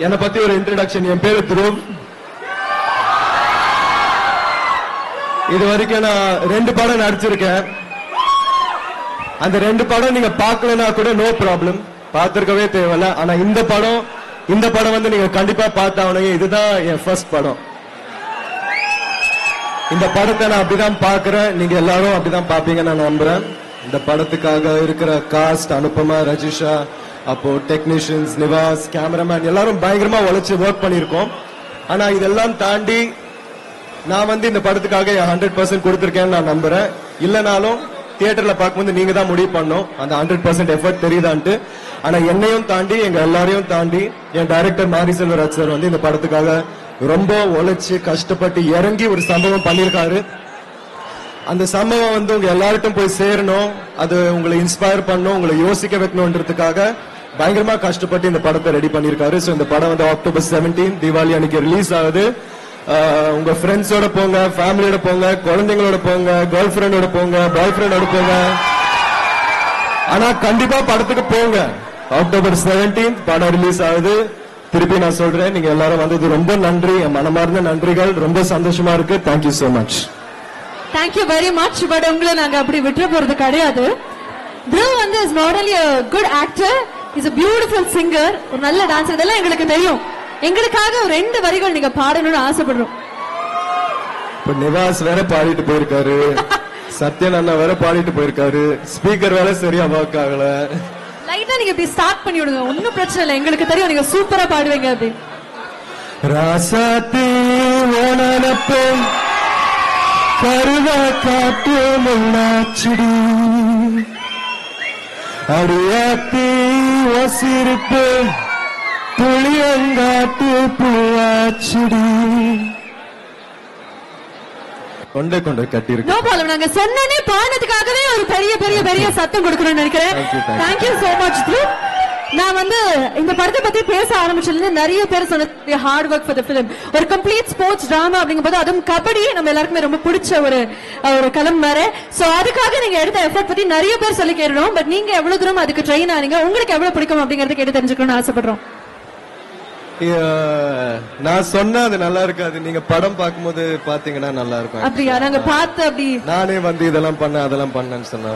என்னை பத்தி ஒரு இன்ட்ரோடக்ஷன். என் பேரு துருவ். இது வரைக்கும் நான் 2 படம் நடிச்சிருக்கேன். அந்த 2 படம் நீங்க பார்க்கலனா கூட நோ ப்ராப்ளம், பார்த்திருக்கவே தேவையில்ல. ஆனா இந்த படம் வந்து நீங்க கண்டிப்பா பார்த்தாவனுங்க. இதுதான் என் ஃபர்ஸ்ட் படம். இந்த படத்தை நான் அப்படிதான் பாக்குறேன், நீங்க எல்லாரும் அப்படிதான் பாப்பீங்கன்னு நான் நம்புறேன். இந்த படத்துக்காக இருக்கிற காஸ்ட், அனுபமா, ரஜிஷா, அப்போ டெக்னீஷியன்ஸ், நிவாஸ், கேமராமேன் எல்லாரும் பயங்கரமா உழைச்சு ஒர்க் பண்ணிருக்கோம். ஆனா இதெல்லாம் தாண்டி நான் வந்து இந்த படத்துக்காக 100% கொடுத்திருக்கேன்னு நான் நம்புறேன். இல்லனாலும் தியேட்டர்ல பார்க்கும்போது நீங்க தான் முடிவு பண்ணோம் அந்த 100% எஃபர்ட் தெரியுதான்ட்டு. ஆனா என்னையும் தாண்டி எங்க எல்லாரையும் தாண்டி என் டைரக்டர் மாரி செல்வராஜ் சார் வந்து இந்த படத்துக்காக ரொம்ப உழைச்சு கஷ்டப்பட்டு இறங்கி ஒரு சம்பவம் பண்ணிருக்காரு. அந்த சம்பவம் வந்து உங்க எல்லாருக்கும் போய் சேரணும், அது உங்களை இன்ஸ்பயர் பண்ணும், உங்களை யோசிக்க வைக்கணும்ன்றதுக்காக பயங்கரமா கஷ்டப்பட்டு இந்த படத்தை ரெடி பண்ணிருக்காரு. சோ இந்த படம் வந்து October 17 தீபாவளி அன்னைக்கு ரிலீஸ் ஆகுது. உங்க ஃப்ரெண்ட்ஸோட போங்க, ஃபேமிலியோட போங்க, குழந்தைங்களோட போங்க, கேர்ள் ஃபிரெண்டோட போங்க, பாய் ஃபிரெண்டோட போங்க. ஆனா கண்டிப்பா படத்துக்கு போங்க. October 17 படம் ரிலீஸ் ஆகுது. திருப்பி நான் சொல்றேன், நீங்க எல்லாரும் வந்தது ரொம்ப நன்றி, என் மனமார்ந்த நன்றிகள். ரொம்ப சந்தோஷமா இருக்கு. Thank you so much. Thank you very much. But உங்களை நாங்க அப்படி விட்டுற போறது கிடையாது. Dhruv வந்து is not only a good actor, is a beautiful singer, ஒரு நல்ல டான்சர். இதெல்லாம் எங்களுக்கு தெரியும். எங்களுக்காக ஒரு 2 வரிகள் நீங்க பாடணும்னு ஆசைப்படுறோம். இப்ப நிவாஸ் வேற பாடிட்டு போயிருக்காரு, சத்யன் அண்ணா வேற பாடிட்டு போயிருக்காரு, ஸ்பீக்கர் வேற சரியா ஒர்க் ஆகல. லைட்டா நீங்க இப்படி ஸ்டார்ட் பண்ணி விடுங்க, ஒன்னும் பிரச்சனை இல்லை. எங்களுக்கு தெரியும் நீங்க சூப்பரா பாடுவீங்க. அப்படி ராசாத்தி ஓனப்பு கருவா காட்டு முன்னாச்சிடி அடியாத்தி வசிருப்பு புளியங்காட்டு பூவாச்சிடி. கொண்டே கட்டி இருக்கு. No problem. நாங்க சொன்னனே பாடுறதுக்காகவே ஒரு பெரிய பெரிய பெரிய சத்தம் கொடுக்கணும்னு நினைக்கிறேன். Thank you so much Dhruv. நான் வந்து இந்த படத்தை பத்தி பேச ஆரம்பிச்சதுல நிறைய பேர் சொன்னது hard work for the film. ஒரு கம்ப்ளீட் ஸ்போர்ட்ஸ் டிராமா அப்படிங்கும்போது அதுவும் கபடி நம்ம எல்லாருக்குமே ரொம்ப பிடிச்ச ஒரு களம் வேற. சோ அதுக்காக நீங்க எடுத்த எஃபர்ட் பத்தி நிறைய பேர் சொல்லி கேட்கிறோம். பட் நீங்க எவ்வளவு தூரம் அதுக்கு ட்ரெயின் ஆனீங்க, உங்களுக்கு எவ்வளவு பிடிக்கும் அப்படிங்கறத கேட்டு தெரிஞ்சுக்கணும்னு ஆசைப்படுறோம். நான் சொன்னா அது நல்லா இருக்காது, நீங்க படம் பார்க்கும்போது பாத்தீங்கன்னா நல்லா இருக்கும். அப்படியா? நாங்க பார்த்து அப்படி நானே வந்து இதெல்லாம் பண்ண அதெல்லாம் பண்ணேன்னு சொன்னா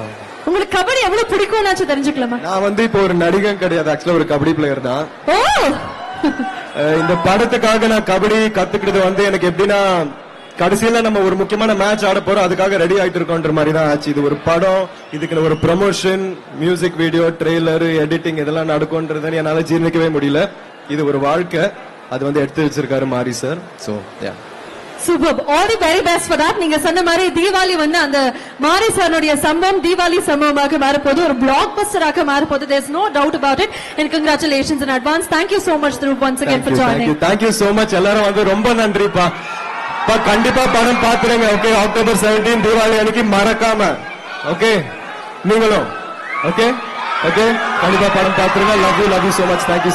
உங்களுக்கு கபடி எவ்வளவு பிடிக்கும்னாச்சும் தெரிஞ்சுக்கலாமா? நான் வந்து இப்போ ஒரு நடிகன் கிடையாது, ஆக்சுவலா ஒரு கபடி பிளேயர் தான். ஓ இந்த படத்துக்காக நான் கபடி கத்துக்கிட்டது வந்து எனக்கு எப்படின்னா, கடைசியில நம்ம ஒரு முக்கியமான மேட்ச் ஆட போறோம், அதுக்காக ரெடி ஆயிட்டு இருக்கோன்ற மாதிரி தான் ஆச்சு. இது ஒரு படம், இதுக்கு ஒரு promotion, music video, trailer, editing இதெல்லாம் நடக்கும்ன்றத என்னால ஜீர்ணிக்கவே முடியல. இது ஒரு வாழ்க்கை, அது வந்து எடுத்து வச்சிருக்காரு மாரி sir. So super. All the very best for that. நீங்க சொன்ன மாதிரி தீபாவளி வந்து அந்த மாரி சாருடைய சம்பவம் தீபாவளி சம்பவமாக மாறப்போது, ஒரு பிளாக் பஸ்டராக மாறப்போது. There is no doubt about it. And congratulations in advance. Thank you so much Dhruv once again for joining. Thank you so much. எல்லாரும் வந்து ரொம்ப நன்றிப்பா. கண்டிப்பா படம் பாத்துருங்க. ஓகே, October 17 தீபாவளி அன்னைக்கு மறக்காம. ஓகே, நீங்களும் ஓகே ஓகே கண்டிப்பா படம் பாத்துருங்க. Love you so much. Thank you.